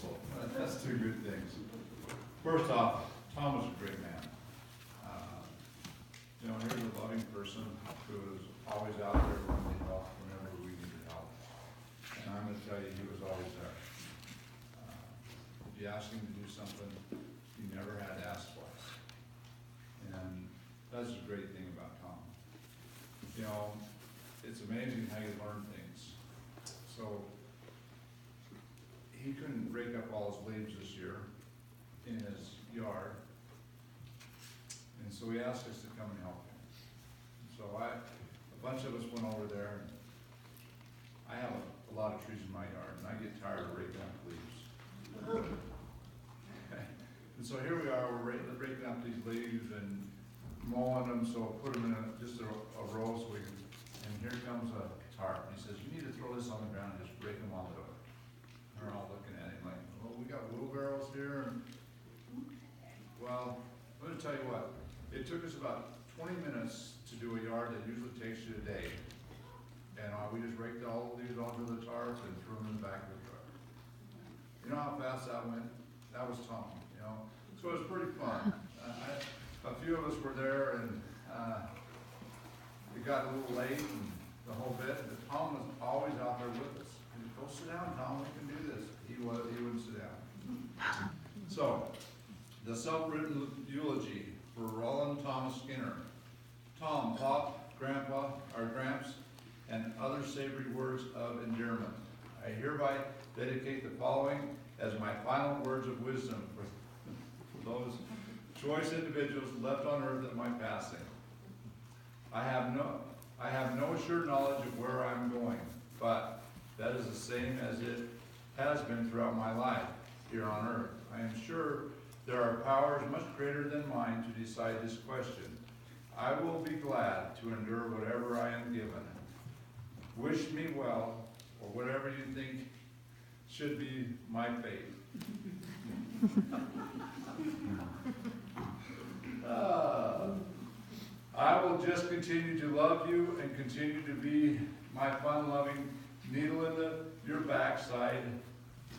so that's two good things. First off, Tom was a great man. You know, here's a loving person who was always out there when we needed help, whenever we needed help. And I'm gonna tell you, he was always there. If you asked him to do something, he never had to ask twice. And that's a great thing about Tom. You know, it's amazing how you learn things. So, he couldn't rake up all his leaves this year in his yard. And so he asked us to come and help him. So a bunch of us went over there, and I have a lot of trees in my yard, and I get tired of raking up leaves. Okay. And so here we are, we're raking up these leaves and mowing them, so put them in just a row so we can, and here comes a tarp. He says, you need to throw this on the ground and just rake them all over. We're all looking at him like, well, we got wheelbarrows here, and well, I'm gonna tell you what, it took us about 20 minutes to do a yard that usually takes you a day. And we just raked all these onto the tarps and threw them in the back of the truck. You know how fast that went? That was Tom, you know? So it was pretty fun. A few of us were there, and it got a little late and the whole bit, but Tom was always out there with us. He said, go sit down, Tom, we can do this. He wouldn't sit down. So, the self-written eulogy for Rollin Thomas Skinner. Tom, Pop, Grandpa, or Gramps, and other savory words of endearment. I hereby dedicate the following as my final words of wisdom for those choice individuals left on earth at my passing. I have no assured knowledge of where I'm going, but that is the same as it has been throughout my life here on earth. I am sure there are powers much greater than mine to decide this question. I will be glad to endure whatever I am given. Wish me well, or whatever you think should be my fate. I will just continue to love you and continue to be my fun-loving needle in your backside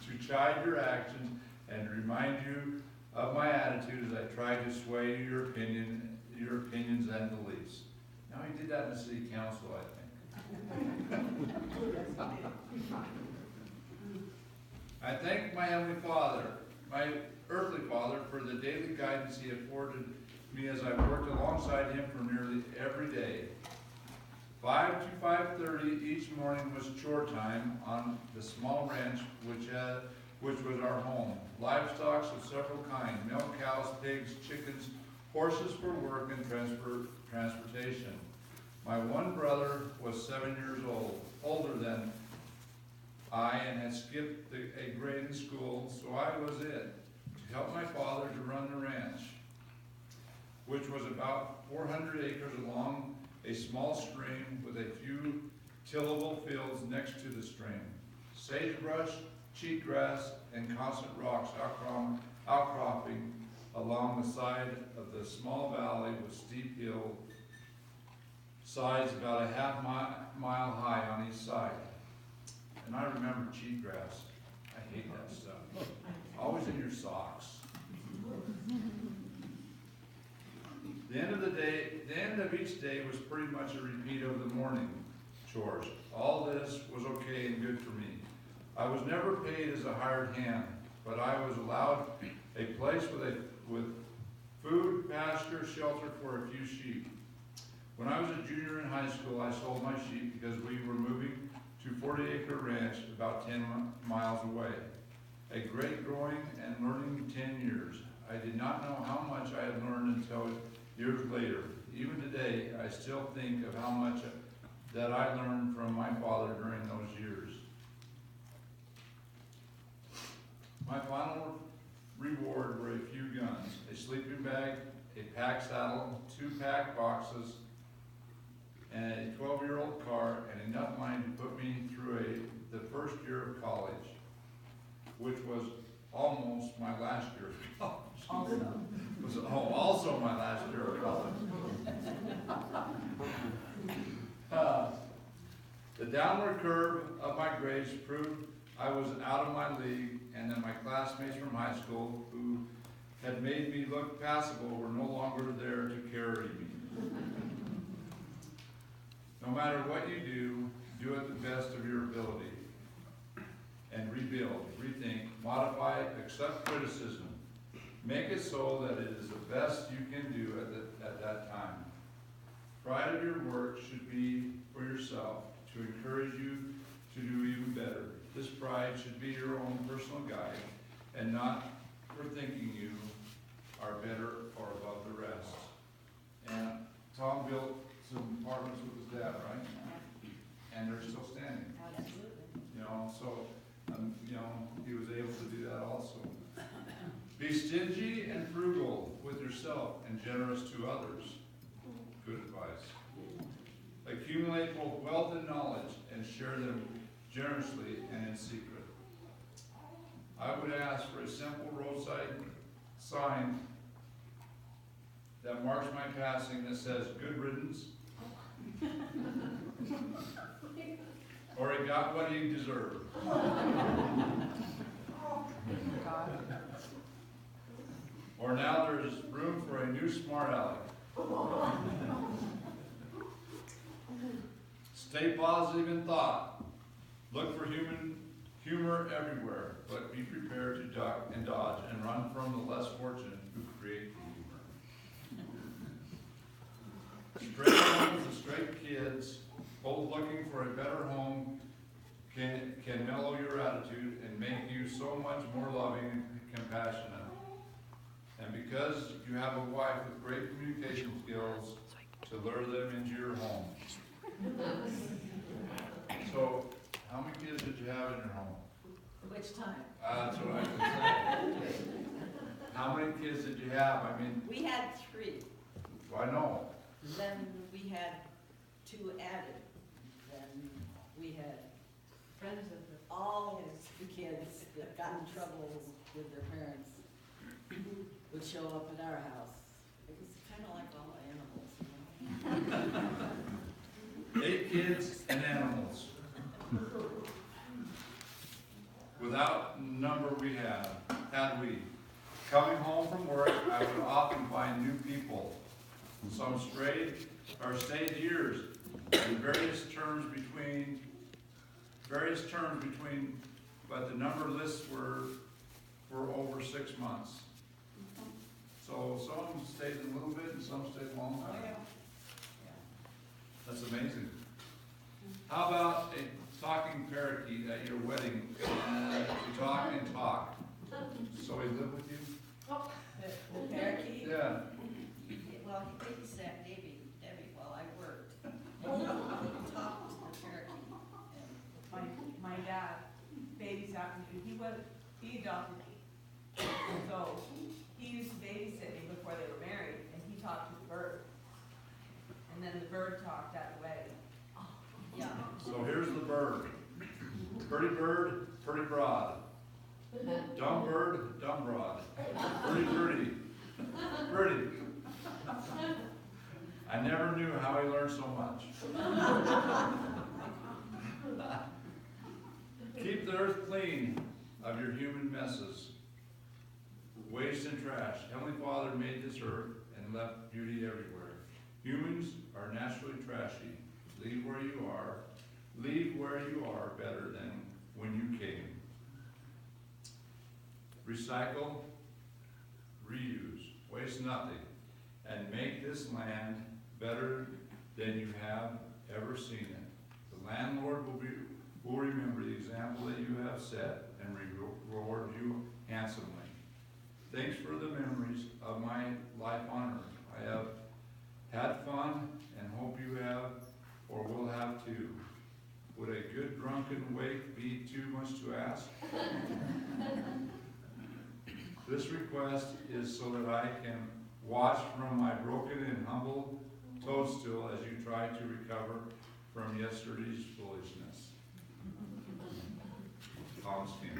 to chide your actions and remind you of my attitude as I try to sway your opinions and beliefs. Now he did that in the city council, I think. I thank my Heavenly Father, my earthly Father, for the daily guidance He afforded me as I worked alongside Him for nearly every day. 5 to 5:30 each morning was chore time on the small ranch which was our home. Livestock of several kinds, milk cows, pigs, chickens, horses for work and transportation. My one brother was 7 years older than I, and had skipped a grade in school, so I was it, to help my father to run the ranch, which was about 400 acres along a small stream with a few tillable fields next to the stream. Sagebrush, cheatgrass, and constant rocks outcropping along the side of the small valley with steep hill sides about a half mile high on each side. And I remember cheatgrass. I hate that stuff. Always in your socks. The end of each day was pretty much a repeat of the morning chores. All this was okay and good for me. I was never paid as a hired hand, but I was allowed a place with food, pasture, shelter for a few sheep. When I was a junior in high school, I sold my sheep because we were moving to 40-acre ranch about 10 miles away. A great growing and learning 10 years. I did not know how much I had learned until years later. Even today, I still think of how much that I learned from my father during those years. My final reward were a few guns, a sleeping bag, a pack saddle, 2 pack boxes, and a 12-year-old car, and enough money to put me through the first year of college, which was almost my last year of college. Also my last year of college. The downward curve of my grades proved I was out of my league, and then my classmates from high school who had made me look passable were no longer there to carry me. No matter what you do it the best of your ability. And rebuild, rethink, modify, accept criticism. Make it so that it is the best you can do at that time. Pride of your work should be for yourself, to encourage you to do even better. This pride should be your own personal guide, and not for thinking you are better or above the rest. And Tom built some apartments with his dad, right? And they're still standing. Absolutely. You know, so, he was able to do that also. Be stingy and frugal with yourself and generous to others. Good advice. Accumulate both wealth and knowledge and share them generously and in secret. I would ask for a simple roadside sign that marks my passing that says, "Good riddance," or "He got what he deserved." Or "Now there's room for a new smart aleck." Stay positive in thought. Look for humor everywhere, but be prepared to duck and dodge and run from the less fortunate who create the humor. Straight homes and straight kids, both looking for a better home, can mellow your attitude and make you so much more loving and compassionate. And because you have a wife with great communication skills, to lure them into your home. So, how many kids did you have in your home? Which time? That's what I can say. How many kids did you have? I mean, We had 3. I know. Then we had 2 added. Then we had friends of all his kids that got in trouble with their parents would show up at our house. It was kind of like all animals, you know? 8 kids and animals. Without number had we. Coming home from work, I would often find new people. Some stayed years, and various terms between, but the number lists were for over 6 months. So some stayed a little bit and some stayed a long time. That's amazing. How about a talking parakeet at your wedding? You talk and talk. So he lived with you? The parakeet? Yeah. Well, he babysat Debbie while I worked. He talked to the parakeet. My dad babysat me. He adopted me. So he used to babysit me before they were married, and he talked to the bird. And then the bird talked at the wedding. Yeah. So here's the bird. Pretty bird, pretty broad. Dumb bird, dumb broad. Pretty. I never knew how he learned so much. Keep the earth clean of your human messes, waste and trash. Heavenly Father made this earth and left beauty everywhere. Humans are naturally trashy. Leave where you are better than when you came. Recycle, reuse, waste nothing, and make this land better than you have ever seen it. The landlord will remember the example that you have set and reward you handsomely. Thanks for the memories of my life on earth. I have had fun and hope you have or will have too. Would a good drunken wake be too much to ask? This request is so that I can watch from my broken and humble toadstool as you try to recover from yesterday's foolishness. Thomas King.